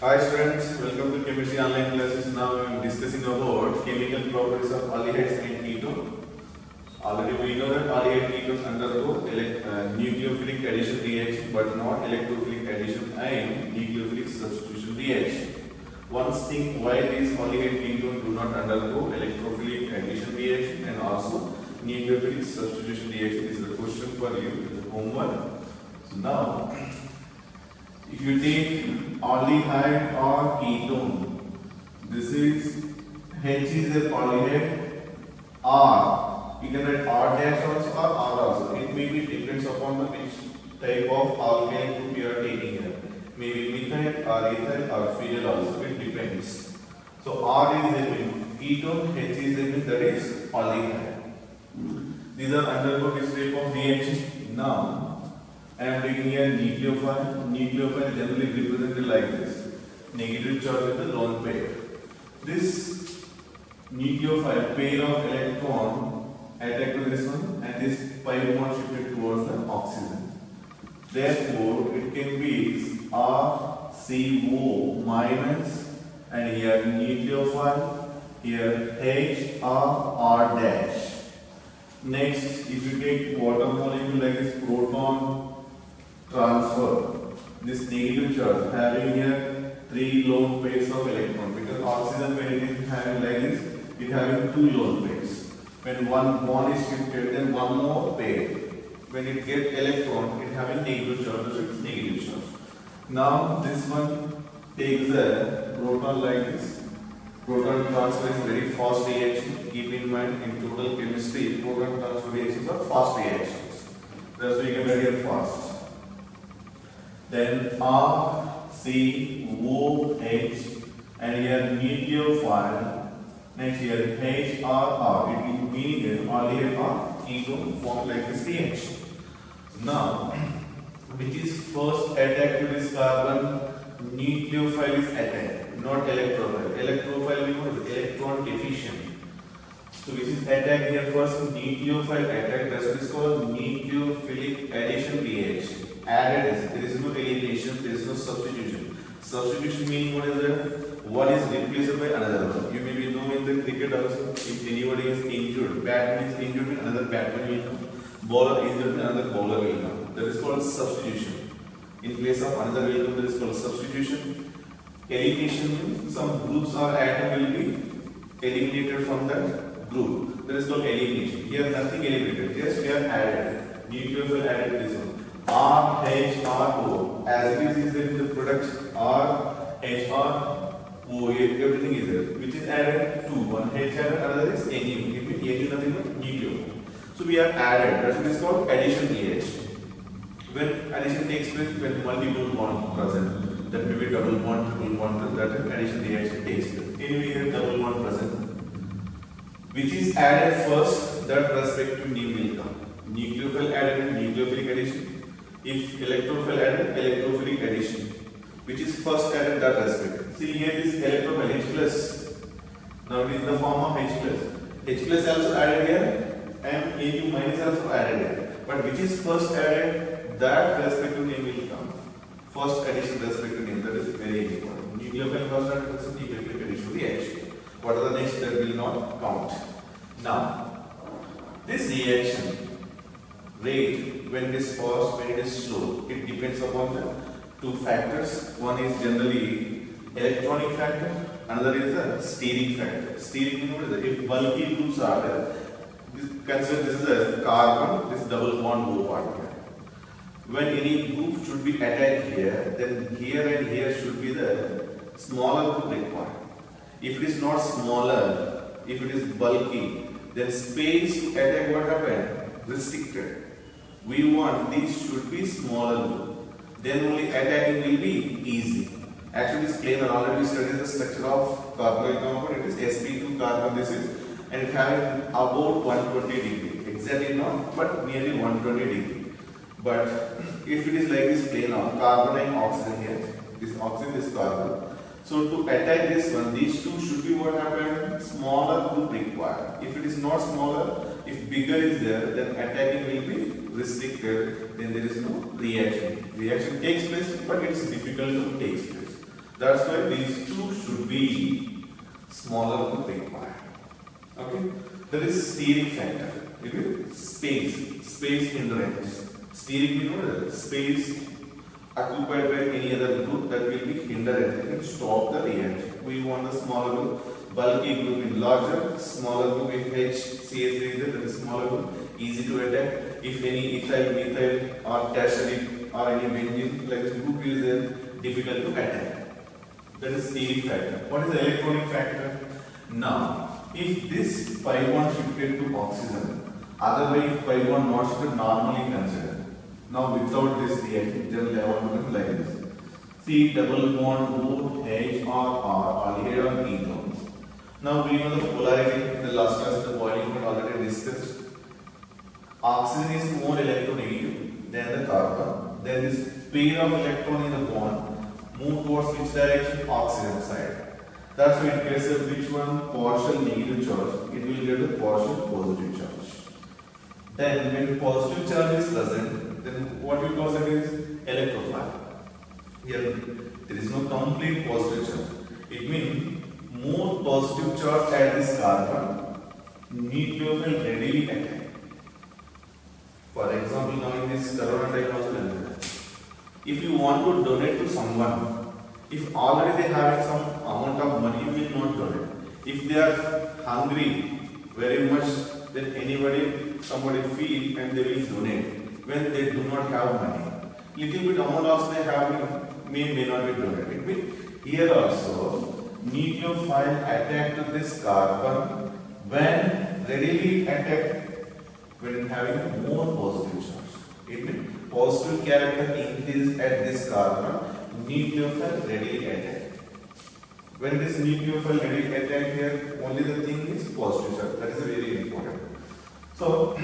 Hi students, welcome to chemistry online classes. Now we will be discussing about chemical properties of aldehydes and ketone. Already we know that aldehyde ketones undergo nucleophilic addition reaction but not electrophilic addition and nucleophilic substitution reaction. Once think why these aldehyde ketones do not undergo electrophilic addition reaction and also nucleophilic substitution reaction is the question for you in the homework. So now if you take aldehyde or ketone, this is H is a aldehyde, R. You can write R dash also or R also. It may be depends upon the which type of alkyl group you are taking here. Maybe methyl or ethyl or phenyl also. It depends. So R is a ketone, H is a that is aldehyde. These are undergo this type of reaction. Now I am taking here nucleophile. Nucleophile generally represented like this. Negative charge with the lone pair. This nucleophile pair of electron attack to this one and this pi bond shifted towards the oxygen. Therefore, it can be RCO minus and here nucleophile, here HR dash. Next, if you take water molecule like this proton transfer, this negative charge having here 3 lone pairs of electrons because oxygen when it is having like this, it having 2 lone pairs. When one bond is shifted, then one more pair. When it gets electron, it having negative charge, so it's negative charge. Now this one takes the proton like this. Proton transfer is very fast reaction. Keep in mind in total chemistry, proton transfer reactions are fast reactions. That's why you can write here fast. Then RCOH and here nucleophile. Next here HRR. It will meaning aldehyde or ketone form like this reaction. Now, which is first attack to this carbon? Nucleophile is attacked, not electrophile. Electrophile means electron deficient. So which is attacked here first? Nucleophile attack. That's what is called nucleophilic addition reaction. Added, there is no elimination, there is no substitution. Substitution meaning what is that? One is replaced by another one. You may be know in the cricket also, if anybody is injured, batsman is injured, then another batsman will come. Bowler injured, then another bowler will come. That is called substitution. In place of another will come, that is called substitution. Elimination means some groups or atom will be eliminated from that group. That is called elimination. Here nothing eliminated, just we are added. Nucleophile added this one. RHRO, as it is there in the product RHRO, everything is there, which is added to one H added, another is NU. It means NU nothing but nucleophile. So we are added. That is called addition reaction. When addition takes place, when multiple bond present, that may be double bond, triple bond, that addition reaction takes place. Anyway, here double bond present, which is added first, that respective name will come. Nucleophile added, nucleophilic addition. If electrophile added, electrophilic addition, which is first added, that respect. See here this electrophile H plus. Now it is in the form of H plus. H plus also added here, and Au minus also added here. But which is first added, that respective name will come. First addition respective name, that is very important. Nucleophile first added is nucleophilic addition reaction. What are the next that will not count? Now, this reaction rate when it is fast, when it is slow, it depends upon the two factors. One is generally electronic factor, another is the steric factor. Steric means if bulky groups are there, consider this is a carbon, this double bond O part here. When any group should be attacked here, then here and here should be the smaller group required. If it is not smaller, if it is bulky, then space to attack what happened? Restricted. We want these should be smaller group. Then only attacking will be easy. Actually, this planar already studied the structure of carbonyl compound. It is sp2 carbon. This is and it having about 120 degree. Exactly not, but nearly 120 degree. But if it is like this planar, carbon and oxygen here, this oxygen, this carbon. So to attack this one, these two should be what happened? Smaller group required. If it is not smaller, if bigger is there, then attacking will be restricted. Then there is no reaction. Reaction takes place, but it is difficult to take place. That's why these two should be smaller than required. Okay. There is steering factor. It is space hindrance. Steering means space occupied by any other group that will be hindrance. It can stop the reaction. We want the smaller group, bulky group in larger, smaller group in HCH, then smaller group, easy to attack. If any ethyl, methyl or tertiary or any benzene like this group is there, difficult to attack. That is steering factor. What is the electronic factor? Now, if this pi bond shifted to oxygen, otherwise pi bond not shifted normally considered. Now without this reaction, generally I want to look like this. See double bond O H R aldehyde on ketone. Now we know the polarity in the last class the boiling point already discussed. Oxygen is more electronegative than the carbon. Then this pair of electron in the bond move towards which direction? Oxygen side. That's why in case of which one partial negative charge, it will get a partial positive charge. Then when positive charge is present, then what we call it is electrophile. Here there is no complete positive charge. It means more positive charge at this carbon, nucleophile readily attack. For example, now in this corona diagnostic, if you want to donate to someone, if already they have some amount of money, you will not donate. If they are hungry very much, then somebody feel and they will donate. When they do not have money, little bit amount also they have may not be donated. It means here also nucleophile attack to this carbon when readily attack when having more positive charge. It means positive character increase at this carbon, nucleophile readily attack. When this nucleophile readily attack here, only the thing is positive charge. That is very important. So,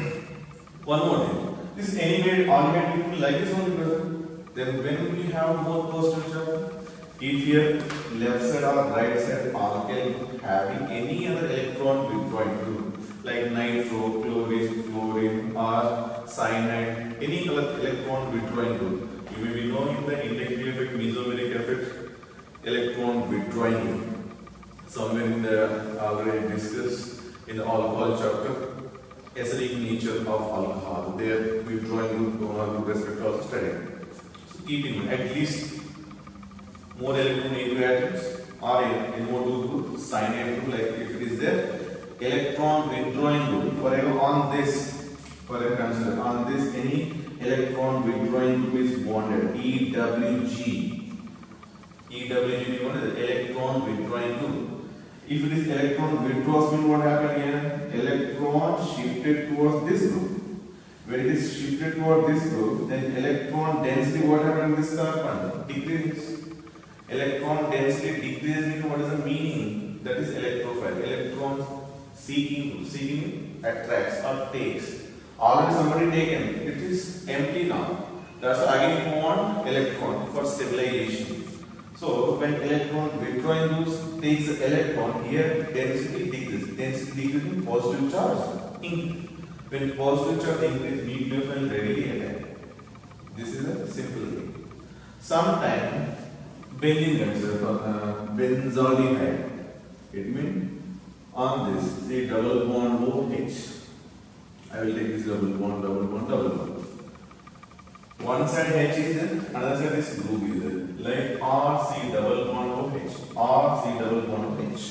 one more thing. This animated aldehyde like this only present. Then when we have more positive charge, if here left side or right side alkyl having any other electron withdrawing group like nitro, chlorine, fluorine or cyanide, any other electron withdrawing group. You may be knowing the inductive effect, mesomeric effect, electron withdrawing group. Somewhere in the already discussed in the alcohol chapter, acidic nature of alcohol. Their withdrawing group with respect to also studying. So keep in mind at least more electronegative atoms or in more group, cyanide group, like if it is there, electron withdrawing group. For example, on this, consider on this any electron withdrawing group is bonded EWG. EWG what is the electron withdrawing group. If it is electron withdraws, means what happened here? Electron shifted towards this group. When it is shifted towards this group, then electron density what happened in this carbon? Decreases. Electron density decreases, what is the meaning? That is electrophile. Electrons seeking attracts or takes. Already somebody taken, it is empty now. That's again you want electron for stabilization. So when electron withdrawing groups takes the electron, here density decreases. Density decreases, positive charge increase. When positive charge increases, nucleophile readily attack. This is a simple thing. Sometimes benzaldehyde. It means on this, the double bond OH. I will take this double bond, double bond, double bond. One side H is there, another side is group is there. Like RC double bond OH, RC double bond OH.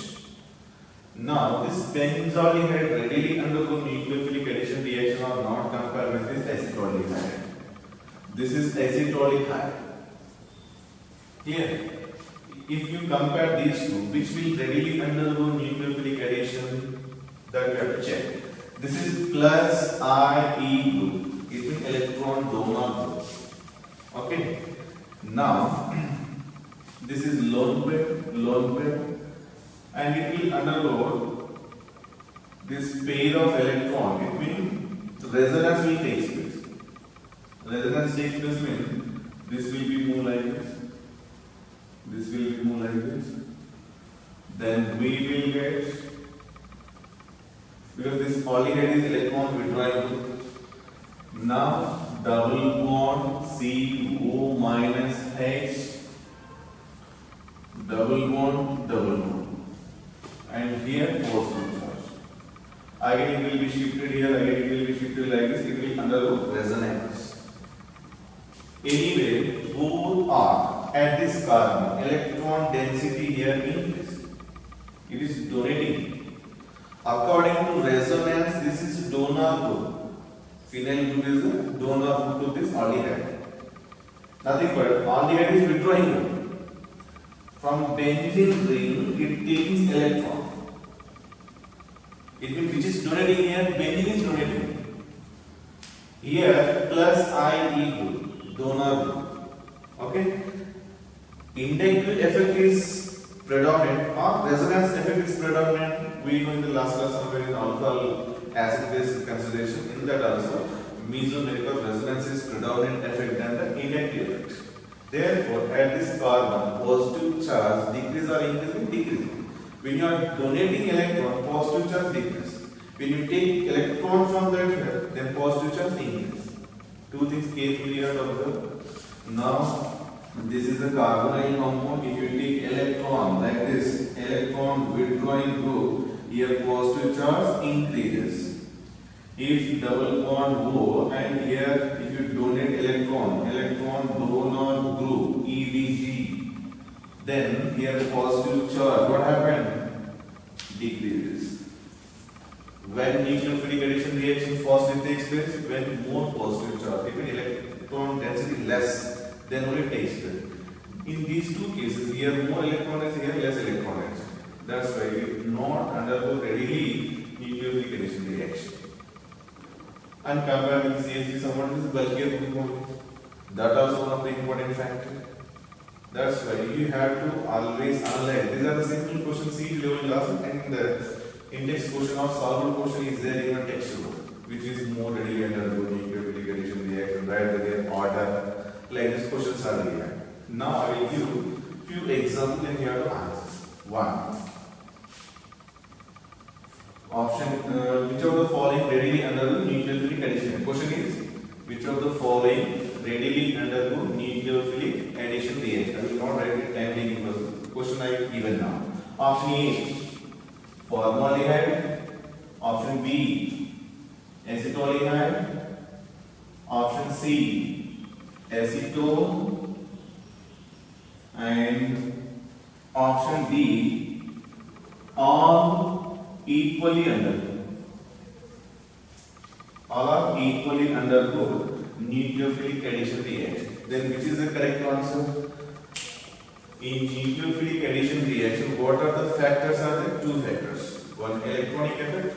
Now this benzaldehyde readily undergo nucleophilic addition reaction or not compared with this acetaldehyde. This is acetaldehyde. Here, if you compare these two, which will readily undergo nucleophilic addition, that we have to check. This is plus IE group. It means electron donor group. Okay. Now, this is lone pair, and it will undergo this pair of electron. It means resonance will take place. Resonance takes place means this will be more like this. This will be more like this. Then we will get, because this aldehyde is electron withdrawing group. Now double bond CO minus H. double bond, and here positive charge. Again it will be shifted here, again it will be shifted like this, it will undergo resonance. Anyway, both are at this carbon, electron density here increase. It is donating. According to resonance, this is donor group. Phenyl group is the donor group to this aldehyde. Nothing but aldehyde is withdrawing group. From benzene ring, it takes electron. It means which is donating here, benzene is donating. Here plus IE group, donor group. Okay? Inductive effect is predominant or resonance effect is predominant. We know in the last class somewhere in alcohol acid base consideration, in that also mesomerical resonance is predominant effect than the inductive effect. Therefore, at this carbon, positive charge decrease or increase, decrease. When you are donating electron, positive charge decrease. When you take electron from that, then positive charge increase. Two things carefully you have to observe. Now, this is a carbonyl compound. If you take electron like this, electron withdrawing group, here positive charge increases. If double bond O, and here if you donate electron donor group EDG, then here positive charge, what happened? Decreases. When nucleophilic addition reaction firstly takes place, when more positive charge, if electron density less, then only takes place. In these two cases, here more electron is here, less electron is. That's why we do not undergo readily nucleophilic addition reaction. And compared with CH3, someone is bulkier group. That also one of the important factors. That's why you have to always analyze. These are the simple questions, C level class, and the index question or solvable question is there in a textbook, which is more readily undergo nucleophilic addition reaction, right? Their order, like these questions are given. Now I will give you few examples and you have to answer. One. Option, which of the following readily undergo nucleophilic addition? Question is, which of the following readily undergo nucleophilic addition reaction? I will not write it timely because question I have given now. Option A, formaldehyde. Option B, acetaldehyde. Option C, acetone. And option D, all equally undergo. All are equally undergo nucleophilic addition reaction. Then which is the correct answer? In nucleophilic addition reaction, what are the factors? Are there two factors. One electronic effect,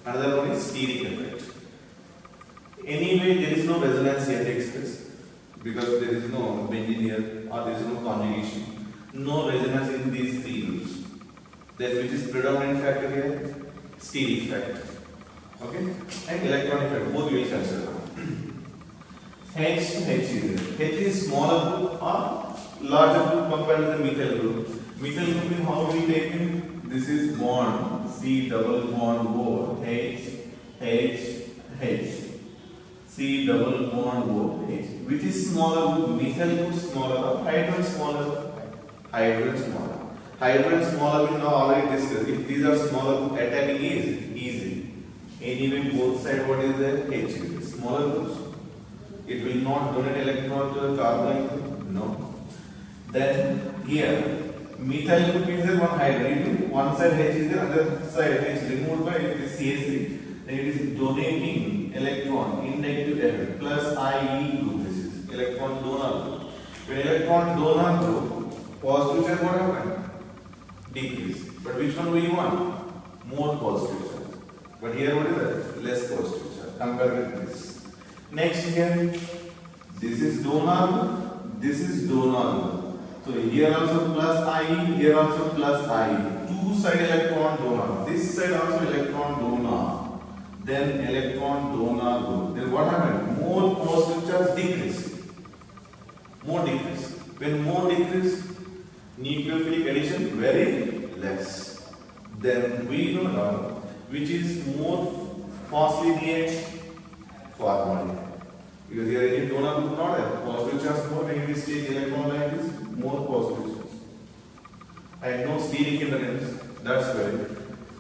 another one is steric effect. Anyway, there is no resonance here takes place because there is no benzene here or there is no conjugation. No resonance in these three groups. Then which is predominant factor here? Steric factor. Okay? And electronic factor, both we will consider. H to H is there. H is smaller group or larger group compared to the methyl group. Methyl group is how we take it? This is bond, C double bond O, H, H, H. C double bond O, H. Which is smaller group? Methyl group smaller or hydrogen smaller? Hydrogen smaller. Hydrogen smaller we now already discussed. If these are smaller group, attacking is easy. Anyway, both sides what is there? H is smaller groups. It will not donate electron to the carbonyl. No. Then here, methyl group is there, one hydrogen. One side H is there, other side H removed by CH3. Then it is donating electron, inductive effect, plus IE group. This is electron donor group. When electron donor group, positive charge what happened? Decrease. But which one we want? More positive charge. But here what is that? Less positive charge. Compare with this. Next here, this is donor, this is donor. So here also plus IE, here also plus IE. Two side electron donor. This side also electron donor. Then electron donor group. Then what happened? More positive charge decrease. More decrease. When more decrease, nucleophilic addition very less. Then we know now which is more fastly reacts formaldehyde. Because here any donor group not there. Positive charge more, negative state electron like this, more positive charge. and no steric hindrance. That's very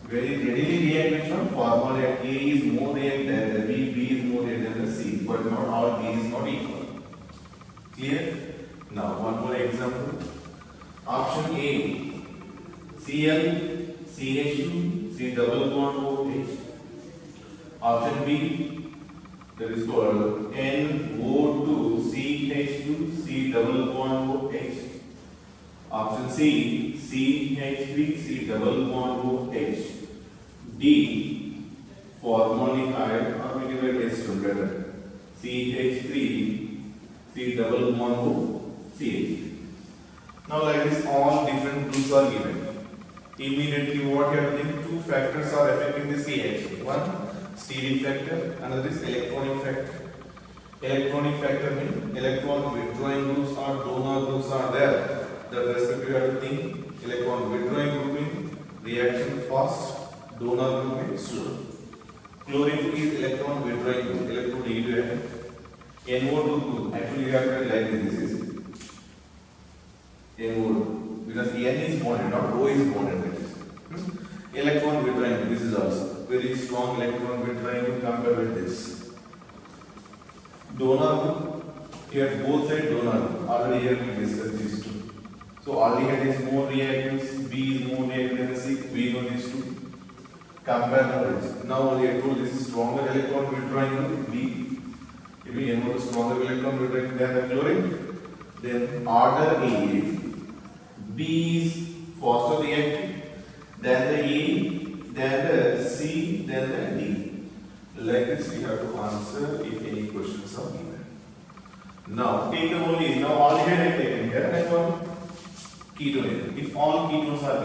readily react from formula that A is more react than the B is more react than the C, but not all B is not equal. Clear? Now one more example. Option A, Cl, CH2, C double bond OH. Option B, that is called NO2, CH2, C double bond OH. Option C, CH3, C double bond OH. D, formaldehyde, or we can write S together. CH3, C double bond OH. Now like this, all different groups are given. Immediately what you have to think, two factors are affecting the CH. One, steric factor, another is electronic factor. Electronic factor means electron withdrawing groups or donor groups are there. That respect you have to think, electron withdrawing group means reaction fast, donor group means slow. Chlorine is electron withdrawing group, electron negative. NO2 group, actually you have to write like this is NO2, because N is bonded, not O is bonded. Electron withdrawing, this is also very strong electron withdrawing compared with this. Donor group, here both side donor group, already here we discussed these two. So aldehyde is more reactive, B is more reactive than C, we know these two. Compare knowledge. Now we are told this is stronger electron withdrawing group, B. It means NO2 stronger electron withdrawing than the chlorine. Then order A, B is faster reactive than the A, then the C, then the D. Like this we have to answer if any questions are given. Now take the only, now aldehyde I taken here and one ketone. If all ketones are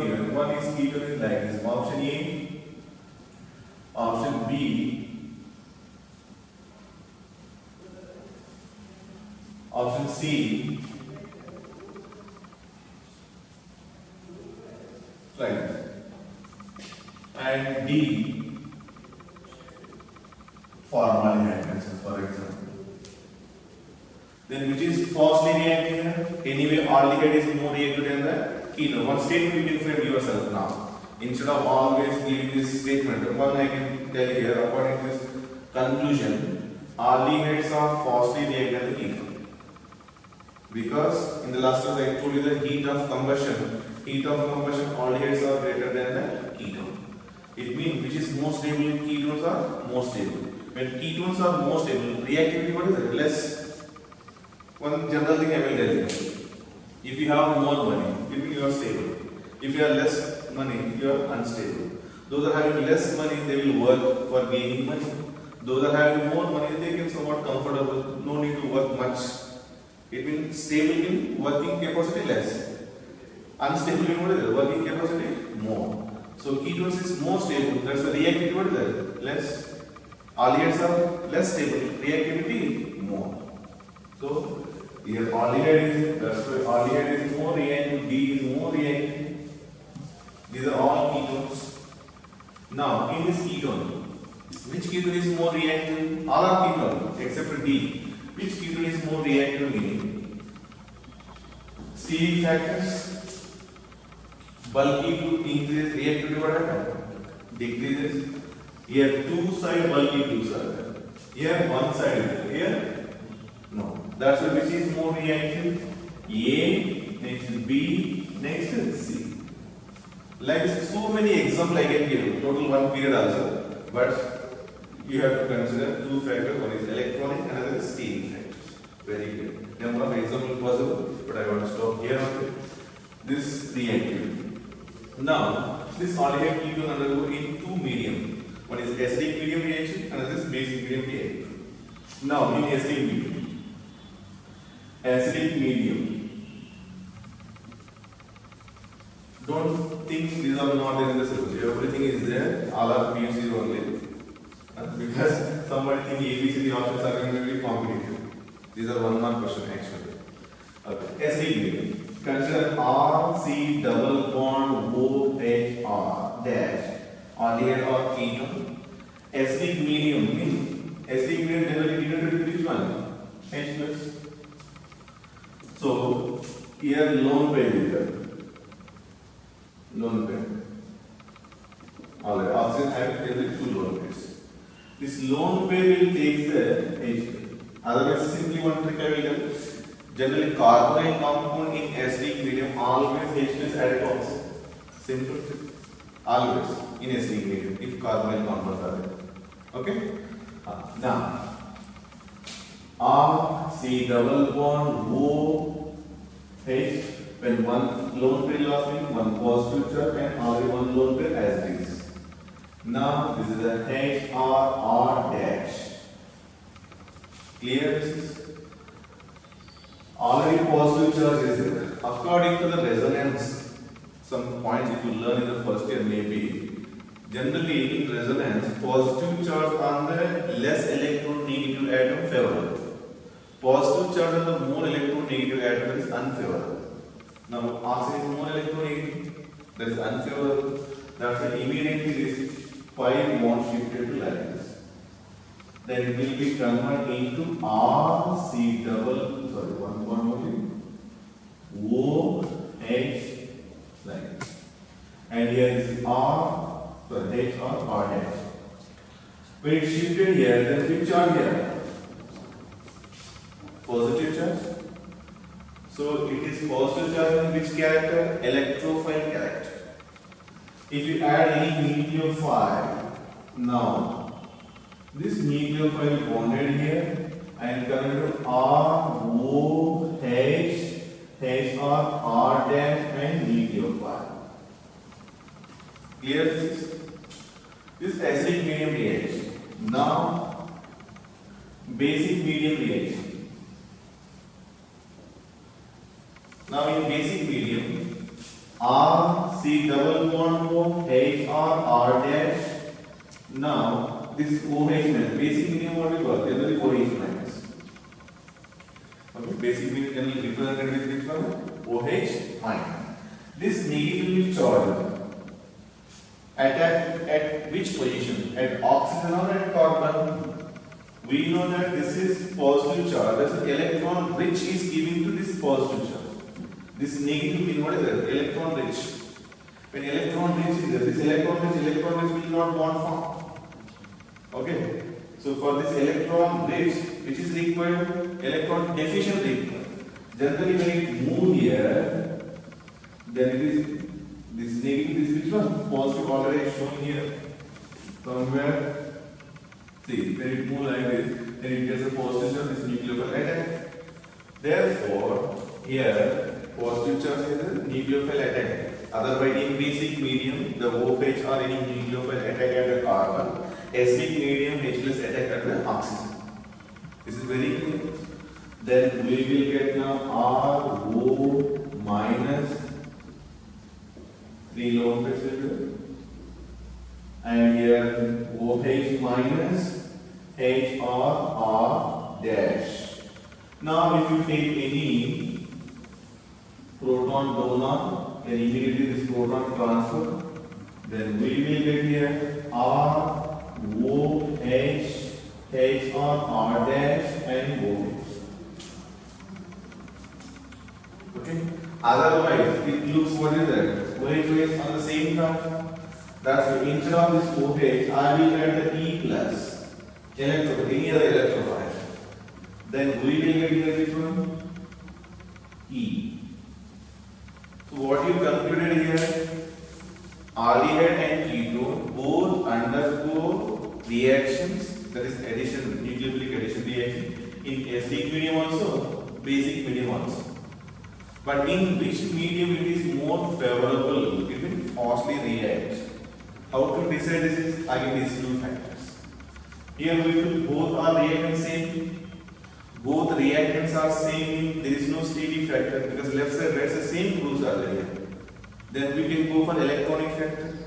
given, one is ketone is like this. Option A, option B, option C, right, and D, formaldehyde, for example. Then which is falsely reacting here? Anyway, aldehyde is more reactive than the ketone. One statement you can frame yourself now. Instead of always giving this statement, one I can tell you here, according to this conclusion, aldehydes are falsely reactive than the ketone. Because in the last class I told you the heat of combustion, aldehydes are greater than the ketone. It means which is more stable, ketones are more stable. When ketones are more stable, reactivity what is it? Less. One general thing I will tell you. If you have more money, it means you are stable. If you have less money, you are unstable. Those are having less money, they will work for gaining money. Those are having more money, they can somewhat comfortable, no need to work much. It means stable means working capacity less. Unstable means what is it? Working capacity more. So ketones is more stable, that's the reactivity what is it? Less. Aldehydes are less stable, reactivity more. So here aldehyde is, that's why aldehyde is more reactive, D is more reactive. These are all ketones. Now in this ketone, which ketone is more reactive? All are ketone except D. Which ketone is more reactive meaning? Steric factors, bulky group increases, reactivity what happens? Decreases. Here two side bulky groups are there. Here one side is there. Here no. That's why which is more reactive? A, next is B, next is C. Like so many examples I can give, total one period also. But you have to consider two factors, one is electronic, another is steric factors. Very good. Number of examples possible, but I want to stop here on this reactivity. Now, this aldehyde ketone undergo in two medium. One is acidic medium reaction, another is basic medium reaction. Now, in acidic medium, don't think these are not there in the syllabus. Everything is there, all are PUCs only. Because somebody think ABCD options are going to be competitive. These are one mark question actually. Okay. Acidic medium. Consider RC double bond OHR dash aldehyde or ketone. Acidic medium means acidic medium generally denoted with which one? H plus. So here lone pair is there. Lone pair. Alright, oxygen atom two lone pairs. This lone pair will take the H pair. Otherwise, simply one trick I will tell. Generally, carbonyl compound in acidic medium always H is added to oxygen. Simple trick. Always in acidic medium if carbonyl compounds are there. Okay? Now, R C double bond O H, when one lone pair lost means one positive charge and only one lone pair as it is. Now this is a H R R dash. Clear this is? Already positive charge is there. According to the resonance, some points if you learn in the first year maybe. Generally in resonance, positive charge on the less electron negative atom favorable. Positive charge on the more electron negative atom is unfavorable. Now oxygen is more electron negative, that is unfavorable. That's why immediately this 5 bond shifted to like this. Then it will be converted into R C double, sorry, one bond only, O H like this. And here is R, sorry, H or R dash. When it shifted here, then which charge here? Positive charge. So it is positive charge in which character? Electrophile character. If you add any nucleophile, now this nucleophile bonded here and converted to R, O, H, H R, R dash and nucleophile. Clear this? This acidic medium reaction. Now basic medium reaction. Now in basic medium, R C double bond O H R R dash. Now this OH minus. Basic medium what we got? Generally OH minus. Okay, basic medium generally represented with which one? OH minus. This negatively charged at which position? At oxygen or at carbon? We know that this is positive charge. That's an electron which is giving to this positive charge. This negative mean what is that? Electron rich. When electron rich is there, this electron rich will not bond form. Okay. So for this electron rich, which is required, electron deficient required. Generally when it move here, then it is this negative is which one? Positive already shown here. Somewhere. See, when it move like this, then it gets a positive charge, this nucleophile attack. Therefore, here positive charge is a nucleophile attack. Otherwise, in basic medium, the OH or any nucleophile attack at the carbon, acidic medium H plus attack at the oxygen. This is very clear. Then we will get now RO minus 3 lone pairs will and here OH minus HRR dash. Now if you take any proton donor, then immediately this proton transfer, then we will get here R O H H R dash and OH. Okay. Otherwise, it looks what is that? OH on the same term. That's why instead of this OH, I will get the E plus electron, any other electrophile. Then we will get here which one? E. So what you concluded here? Aldehyde and ketone both undergo reactions, that is addition, nucleophilic addition reaction in acidic medium also, basic medium also. But in which medium it is more favorable, it will fastly react. How to decide this is again these two factors. Here we will both are reacting same. Both reactants are same, there is no steady factor because left side right side same groups are there. Then we can go for electronic factor.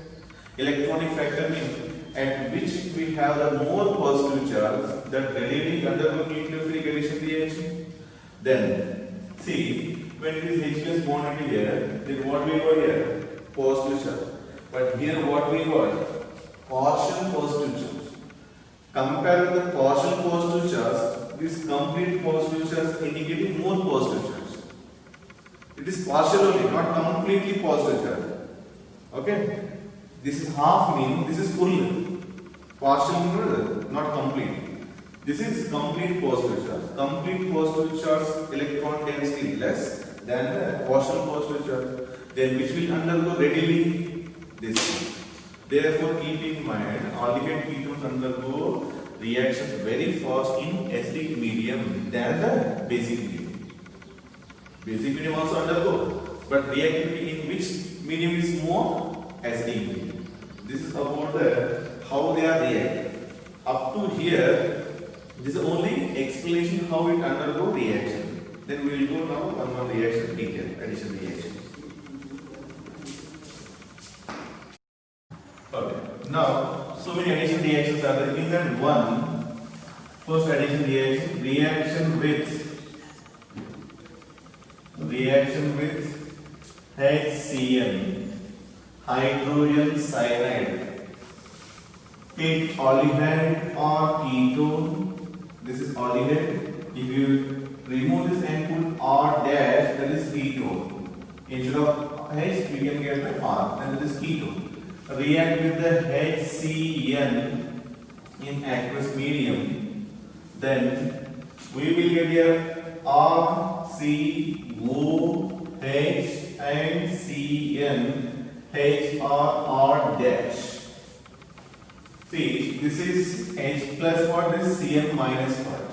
Electronic factor means at which we have the more positive charge that readily undergo nucleophilic addition reaction. Then see when it is H plus bond here, then what we got here? Positive charge. But here what we got? Partial positive charge. Compared with the partial positive charge, this complete positive charge indicating more positive charge. It It is partial only, not completely positive charge. Okay? This is half meaning this is full. Partial means not complete. This is complete positive charge. Complete positive charge electron density less than the partial positive charge. Then which will undergo readily this one. Therefore, keep in mind aldehyde ketones undergo reactions very fast in acidic medium than the basic medium. Basic medium also undergo, but reactivity in which medium is more? Acidic medium. This is about how they are reacting. Up to here, this is only explanation how it undergo reaction. Then we will go now one reaction detail, addition reaction. Okay. Now, so many addition reactions are there. In that one, first addition reaction, reaction with HCl, hydrogen cyanide. Take aldehyde or ketone. This is aldehyde. If you remove this and put R dash, that is ketone. Instead of H, we can get the R, and that is ketone. React with the HCl in aqueous medium, then we will get here RCOH and CnHR dash. See, this is H plus what? This Cn minus what?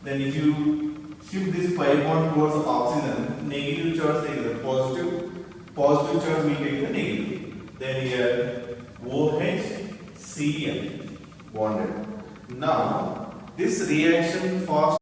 Then if you shift this pi bond towards the oxygen, negative charge take the positive charge will take the negative. Then here OH Cl bonded. Now this reaction fast